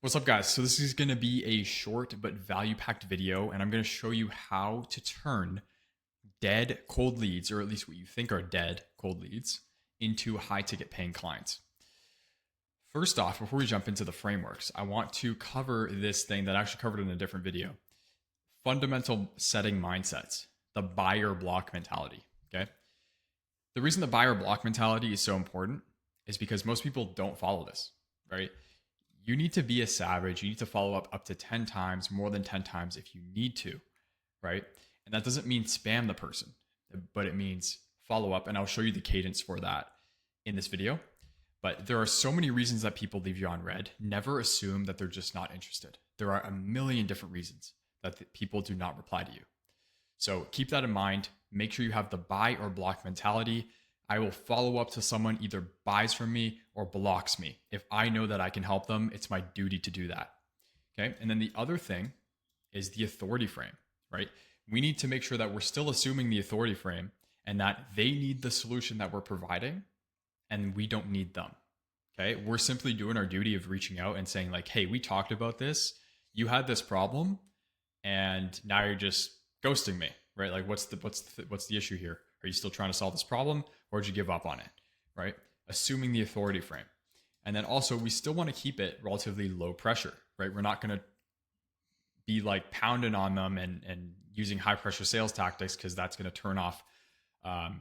What's up, guys? So this is going to be a short but value-packed video, and I'm going to show you how to turn dead cold leads, or at least what you think are dead cold leads, into high-ticket paying clients. First off, before we jump into the frameworks, I want to cover this thing that I actually covered in a different video. Fundamental setting mindsets, the buyer block mentality, okay? The reason the buyer block mentality is so important is because most people don't follow this, right? You need to be a savage. You need to follow up to 10 times, more than 10 times if you need to, right? And that doesn't mean spam the person, but it means follow up. And I'll show you the cadence for that in this video. But there are so many reasons that people leave you on red. Never assume that they're just not interested. There are a million different reasons that people do not reply to you. So keep that in mind. Make sure you have the buy or block mentality. I will follow up to someone either buys from me or blocks me. If I know that I can help them, it's my duty to do that. Okay. And then the other thing is the authority frame, right? We need to make sure that we're still assuming the authority frame and that they need the solution that we're providing and we don't need them. Okay. We're simply doing our duty of reaching out and saying, like, hey, we talked about this. You had this problem and now you're just ghosting me, right? Like, what's the issue here? Are you still trying to solve this problem, or did you give up on it, right? Assuming the authority frame. And then also, we still want to keep it relatively low pressure, right? We're not going to be like pounding on them and using high pressure sales tactics, because that's going to turn off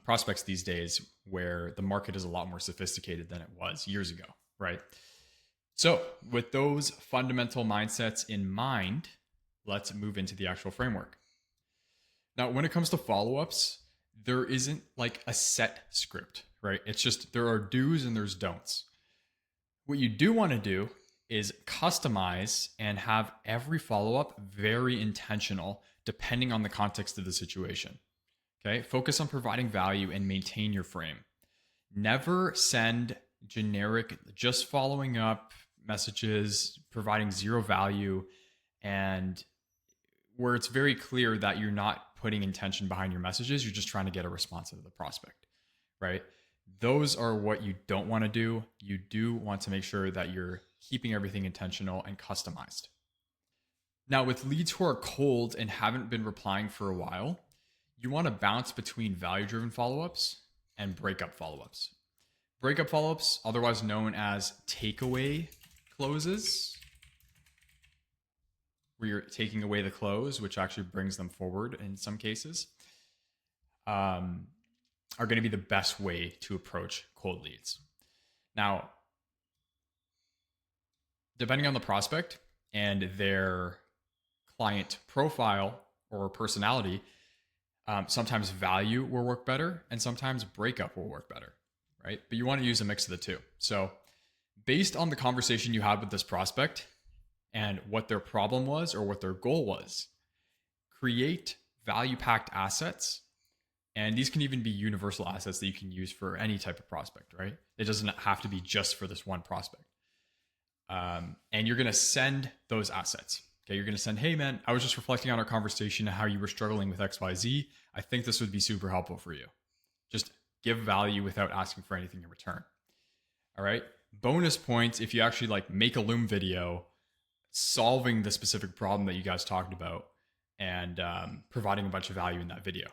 prospects these days, where the market is a lot more sophisticated than it was years ago, right? So with those fundamental mindsets in mind, let's move into the actual framework. Now, when it comes to follow-ups, there isn't like a set script, right? It's just there are do's and there's don'ts. What you do want to do is customize and have every follow-up very intentional depending on the context of the situation. Okay? Focus on providing value and maintain your frame. Never send generic, just following up messages, providing zero value, and where it's very clear that you're not putting intention behind your messages. You're just trying to get a response out of the prospect, right? Those are what you don't want to do. You do want to make sure that you're keeping everything intentional and customized. Now, with leads who are cold and haven't been replying for a while, you want to bounce between value-driven follow-ups and breakup follow-ups. Breakup follow-ups, otherwise known as takeaway closes, where you're taking away the close, which actually brings them forward in some cases, are going to be the best way to approach cold leads. Now, depending on the prospect and their client profile or personality, sometimes value will work better and sometimes breakup will work better, right? But you want to use a mix of the two. So based on the conversation you had with this prospect and what their problem was or what their goal was, create value-packed assets. And these can even be universal assets that you can use for any type of prospect, right? It doesn't have to be just for this one prospect. And you're going to send those assets. Okay, you're going to send, hey man, I was just reflecting on our conversation and how you were struggling with XYZ. I think this would be super helpful for you. Just give value without asking for anything in return. All right. Bonus points if you actually like make a Loom video solving the specific problem that you guys talked about and providing a bunch of value in that video,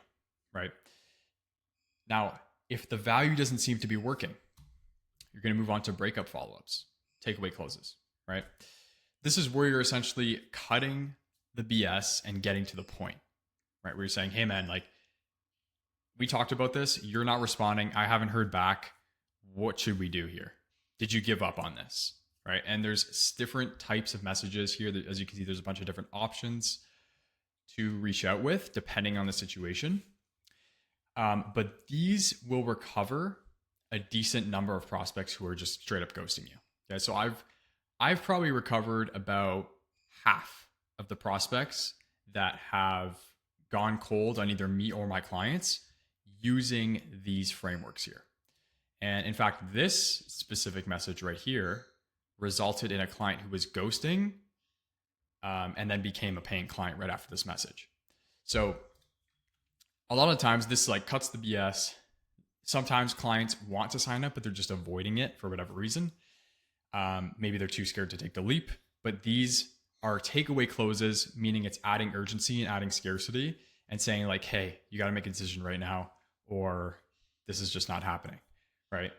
right? Now, if the value doesn't seem to be working, you're going to move on to breakup follow-ups, takeaway closes, right? This is where you're essentially cutting the BS and getting to the point, right? Where you're saying, hey man, like we talked about this, you're not responding, I haven't heard back. What should we do here? Did you give up on this? Right? And there's different types of messages here. As you can see, there's a bunch of different options to reach out with depending on the situation. But these will recover a decent number of prospects who are just straight up ghosting you. Okay, so I've probably recovered about half of the prospects that have gone cold on either me or my clients using these frameworks here. And in fact, this specific message right here resulted in a client who was ghosting and then became a paying client right after this message. So a lot of times this like cuts the BS. Sometimes clients want to sign up, but they're just avoiding it for whatever reason. Maybe they're too scared to take the leap. but these are takeaway closes, meaning it's adding urgency and adding scarcity and saying like, hey, you got to make a decision right now, or this is just not happening, right?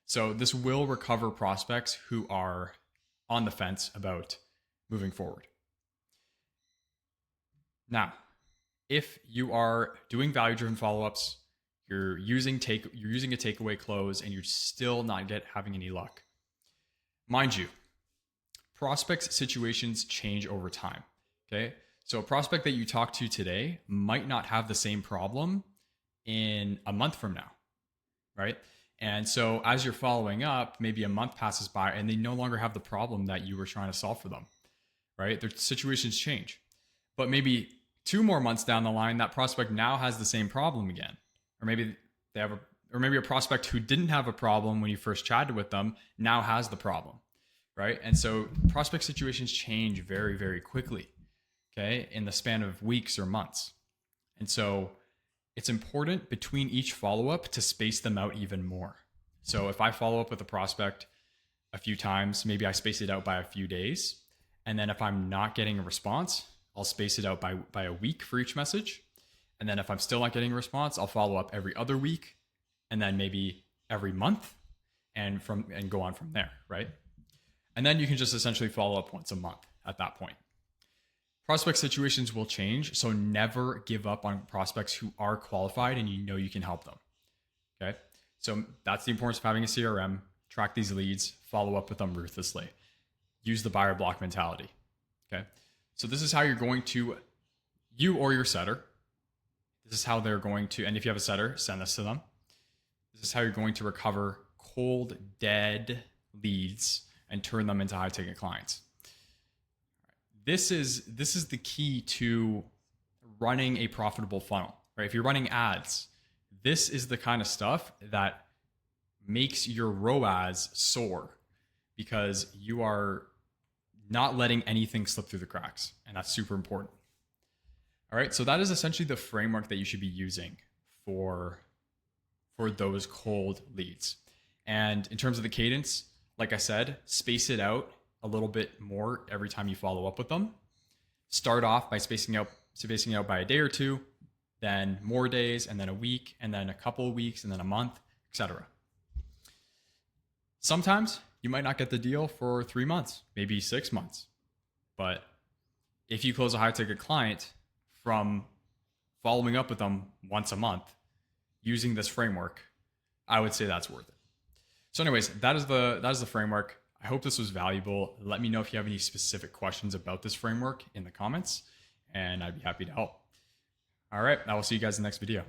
So this will recover prospects who are on the fence about moving forward. Now, if you are doing value-driven follow-ups, you're using a takeaway close, and you're still not having any luck, mind you, prospects' situations change over time. Okay, so a prospect that you talk to today might not have the same problem in a month from now, right? And so as you're following up, maybe a month passes by and they no longer have the problem that you were trying to solve for them, right? Their situations change. But maybe 2 more months down the line, that prospect now has the same problem again. Or maybe maybe a prospect who didn't have a problem when you first chatted with them now has the problem, right? And so prospect situations change very, very quickly, okay, in the span of weeks or months. And so it's important between each follow-up to space them out even more. So if I follow up with a prospect a few times, maybe I space it out by a few days. And then if I'm not getting a response, I'll space it out by a week for each message. And then if I'm still not getting a response, I'll follow up every other week, and then maybe every month, and go on from there, right? And then you can just essentially follow up once a month at that point. Prospect situations will change, so never give up on prospects who are qualified and you know you can help them. Okay, so that's the importance of having a CRM. Track these leads, follow up with them ruthlessly. Use the buyer block mentality. Okay, so this is how you're going to, you or your setter, this is how they're going to, and if you have a setter, send this to them. This is how you're going to recover cold, dead leads and turn them into high ticket clients. This is the key to running a profitable funnel, right? If you're running ads, this is the kind of stuff that makes your ROAS soar because you are not letting anything slip through the cracks. And that's super important. All right. So that is essentially the framework that you should be using for those cold leads. And in terms of the cadence, like I said, space it out a little bit more every time you follow up with them. Start off by spacing out by a day or two, then more days, and then a week, and then a couple of weeks, and then a month, etc. Sometimes you might not get the deal for 3 months, maybe 6 months. But if you close a high ticket client from following up with them once a month using this framework, I would say that's worth it. So anyways, that is the framework. I hope this was valuable. Let me know if you have any specific questions about this framework in the comments, and I'd be happy to help. All right, I will see you guys in the next video.